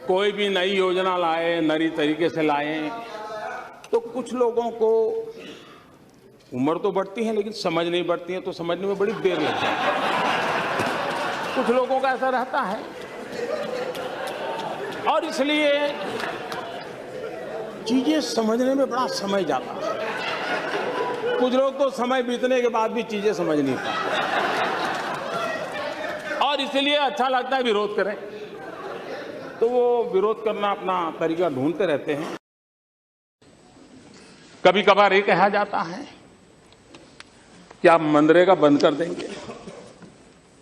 कोई भी नई योजना लाए, नई तरीके से लाए, तो कुछ लोगों को उम्र तो बढ़ती है लेकिन समझ नहीं बढ़ती है, तो समझने में बड़ी देर लग जाती है। कुछ लोगों का ऐसा रहता है और इसलिए चीजें समझने में बड़ा समय जाता है। कुछ लोग तो समय बीतने के बाद भी चीजें समझ नहीं पाते और इसलिए अच्छा लगता है विरोध करें, तो वो विरोध करना अपना तरीका ढूंढते रहते हैं। कभी कभार ये कहा जाता है कि आप मनरेगा बंद कर देंगे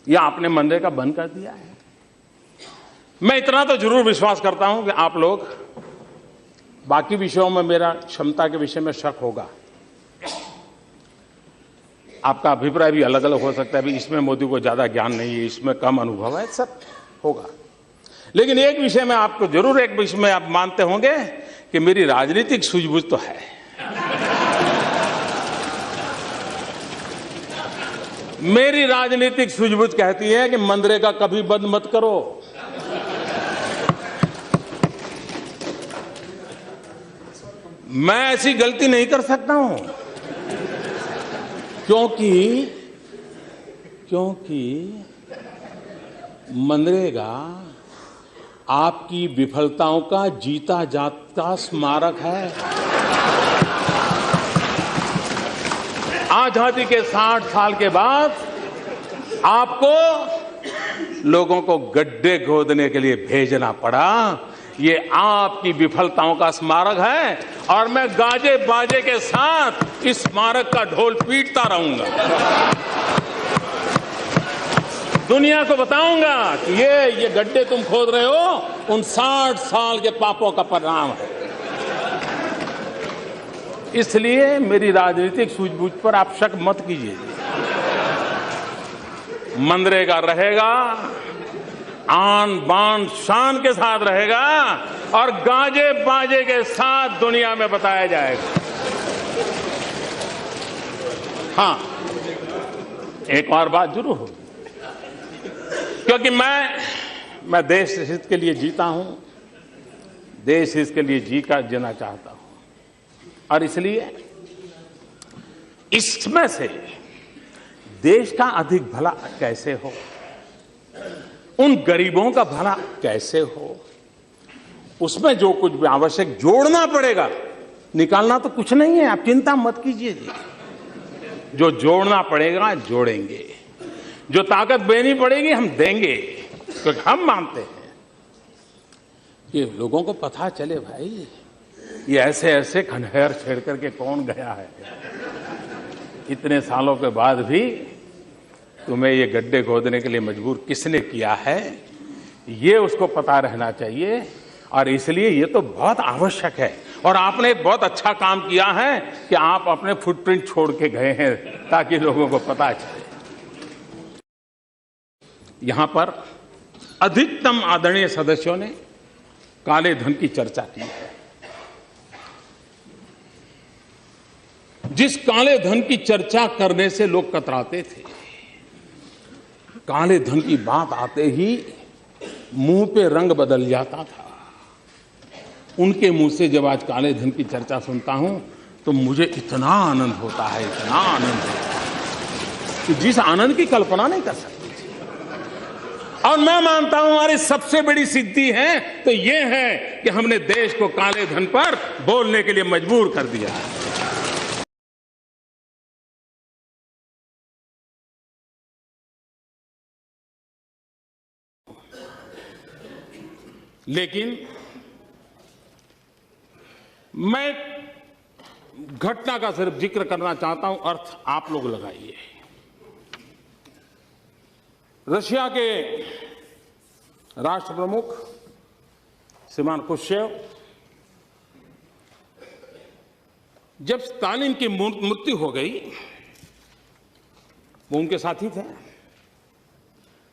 या आपने मनरेगा बंद कर दिया है। मैं इतना तो जरूर विश्वास करता हूं कि आप लोग, बाकी विषयों में मेरा क्षमता के विषय में शक होगा, आपका अभिप्राय भी अलग अलग हो सकता है, भी इसमें मोदी को ज्यादा ज्ञान नहीं है, इसमें कम अनुभव है, सब होगा। लेकिन एक विषय में आपको जरूर, एक विषय में आप मानते होंगे कि मेरी राजनीतिक सूझबूझ तो है। मेरी राजनीतिक सूझबूझ कहती है कि मनरेगा कभी बंद मत करो। मैं ऐसी गलती नहीं कर सकता हूं क्योंकि मनरेगा आपकी विफलताओं का जीता जागता स्मारक है। आजादी के 60 साल के बाद आपको लोगों को गड्ढे खोदने के लिए भेजना पड़ा, ये आपकी विफलताओं का स्मारक है और मैं गाजे बाजे के साथ इस स्मारक का ढोल पीटता रहूंगा। दुनिया को बताऊंगा कि ये गड्ढे तुम खोद रहे हो, उन 60 साल के पापों का परिणाम है। इसलिए मेरी राजनीतिक सूझबूझ पर आप शक मत कीजिए। मनरेगा रहेगा, आन बान शान के साथ रहेगा और गाजे बाजे के साथ दुनिया में बताया जाएगा। हाँ, एक और बात जरूर होगी, क्योंकि मैं देश हित के लिए जीता हूं, देश हित के लिए जीना चाहता हूं और इसलिए इसमें से देश का अधिक भला कैसे हो, उन गरीबों का भला कैसे हो, उसमें जो कुछ भी आवश्यक जोड़ना पड़ेगा, निकालना तो कुछ नहीं है, आप चिंता मत कीजिए। जो जोड़ना पड़ेगा जोड़ेंगे, जो ताकत देनी पड़ेगी हम देंगे, क्योंकि हम मानते हैं कि लोगों को पता चले भाई ये ऐसे ऐसे खंडहर छेड़ करके कौन गया है, इतने सालों के बाद भी तुम्हें ये गड्ढे खोदने के लिए मजबूर किसने किया है, ये उसको पता रहना चाहिए। और इसलिए ये तो बहुत आवश्यक है और आपने एक बहुत अच्छा काम किया है कि आप अपने फुटप्रिंट छोड़ के गए हैं ताकि लोगों को पता चले। यहां पर अधिकतम आदरणीय सदस्यों ने काले धन की चर्चा की है। जिस काले धन की चर्चा करने से लोग कतराते थे, काले धन की बात आते ही मुंह पे रंग बदल जाता था, उनके मुंह से जब आज काले धन की चर्चा सुनता हूं तो मुझे इतना आनंद होता है, इतना आनंद होता है कि जिस आनंद की कल्पना नहीं कर सकती। और मैं मानता हूं हमारी सबसे बड़ी सिद्धि है तो यह है कि हमने देश को काले धन पर बोलने के लिए मजबूर कर दिया है। लेकिन मैं घटना का सिर्फ जिक्र करना चाहता हूं, अर्थ आप लोग लगाइए। रशिया के राष्ट्र प्रमुख श्रीमान खुश्चेव जब स्टालिन की मृत्यु हो गई, वो उनके साथी थे,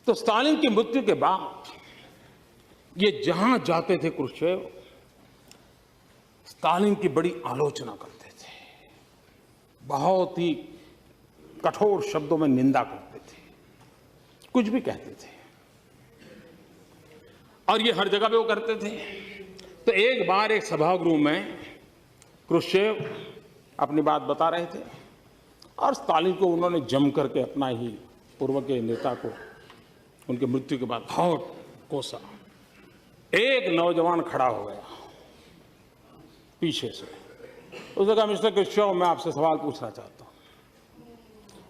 तो स्टालिन की मृत्यु के बाद ये जहां जाते थे खुश्चेव स्टालिन की बड़ी आलोचना करते थे, बहुत ही कठोर शब्दों में निंदा करते थे, कुछ भी कहते थे। और ये हर जगह पे वो करते थे। तो एक बार एक सभागृह में क्रुश्चेव अपनी बात बता रहे थे और स्टालिन को उन्होंने जम करके अपना ही पूर्व के नेता को उनकी मृत्यु के बाद बहुत कोसा। एक नौजवान खड़ा हो गया पीछे से, उसने कहा मिस्टर क्रुश्चेव, मैं आपसे सवाल पूछना चाहता हूं।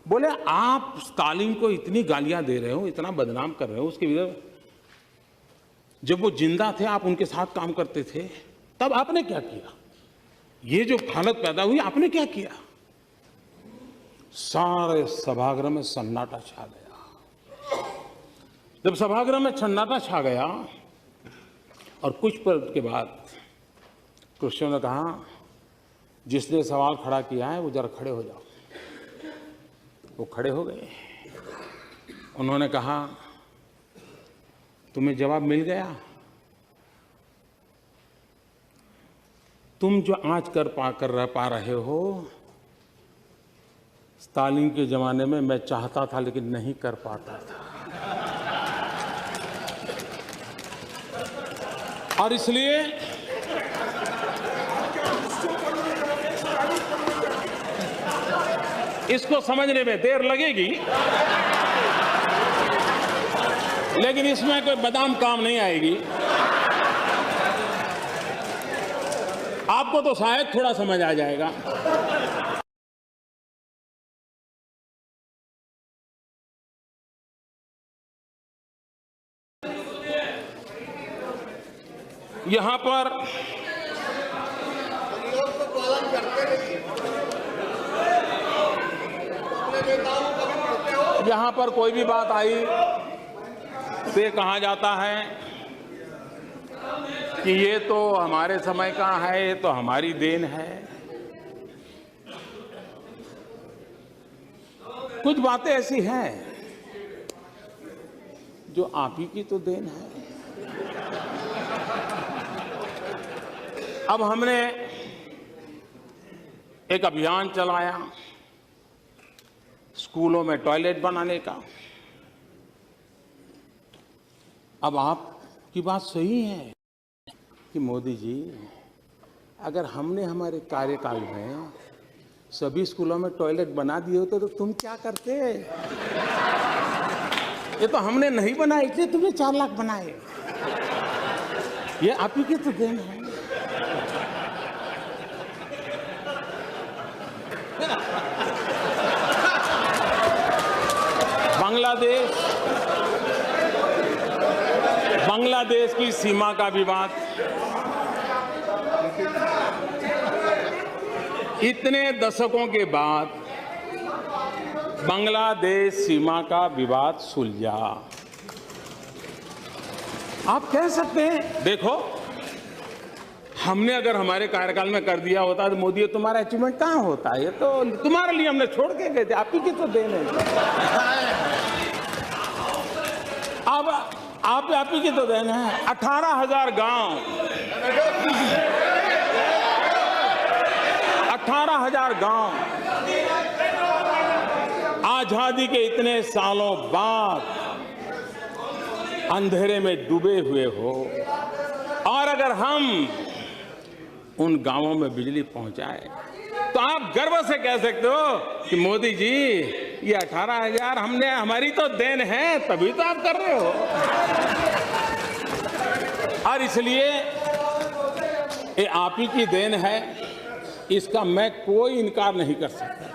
बोले, आप स्टालिन को इतनी गालियां दे रहे हो, इतना बदनाम कर रहे हो उसके विरुद्ध, जब वो जिंदा थे आप उनके साथ काम करते थे, तब आपने क्या किया? ये जो हालत पैदा हुई आपने क्या किया? सारे सभागृह में सन्नाटा छा गया। जब सभागृह में सन्नाटा छा गया और कुछ पल के बाद क्रुश्चेव ने कहा, जिसने सवाल खड़ा किया है वो जरा खड़े हो जाओ। वो खड़े हो गए। उन्होंने कहा, तुम्हें जवाब मिल गया? तुम जो आज कर पा रहे हो, स्टालिन के जमाने में मैं चाहता था लेकिन नहीं कर पाता था। और इसलिए इसको समझने में देर लगेगी, लेकिन इसमें कोई बादाम काम नहीं आएगी। आपको तो शायद थोड़ा समझ आ जाएगा। यहां पर कोई भी बात आई तो ये कहा जाता है कि ये तो हमारे समय का है, ये तो हमारी देन है। कुछ बातें ऐसी हैं जो आप ही की तो देन है। अब हमने एक अभियान चलाया स्कूलों में टॉयलेट बनाने का। अब आपकी बात सही है कि मोदी जी, अगर हमने हमारे कार्यकाल में सभी स्कूलों में टॉयलेट बना दिए होते तो तुम क्या करते? ये तो हमने नहीं बनाए, इसलिए तुमने 4 लाख बनाए। ये आप ही की तो देन है। बांग्लादेश की सीमा का विवाद, इतने दशकों के बाद बांग्लादेश सीमा का विवाद सुलझा। आप कह सकते हैं, देखो हमने अगर हमारे कार्यकाल में कर दिया होता तो मोदी, तुम्हारा अचीवमेंट कहाँ होता? ये तो तुम्हारे लिए हमने छोड़ के गए थे, आप ही की तो देन है। अब आप ही की तो देन है। 18,000 गांव, 18,000 गांव आजादी के इतने सालों बाद अंधेरे में डूबे हुए हो, और अगर हम उन गांवों में बिजली पहुंचाए तो आप गर्व से कह सकते हो कि मोदी जी ये 18,000 हमने, हमारी तो देन है, तभी तो आप कर रहे हो। और इसलिए ये आप ही की देन है, इसका मैं कोई इनकार नहीं कर सकता।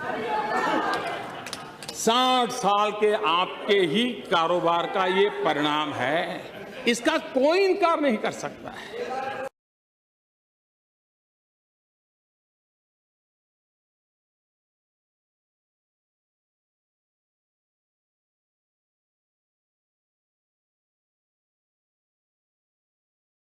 60 साल के आपके ही कारोबार का ये परिणाम है, इसका कोई इनकार नहीं कर सकता है।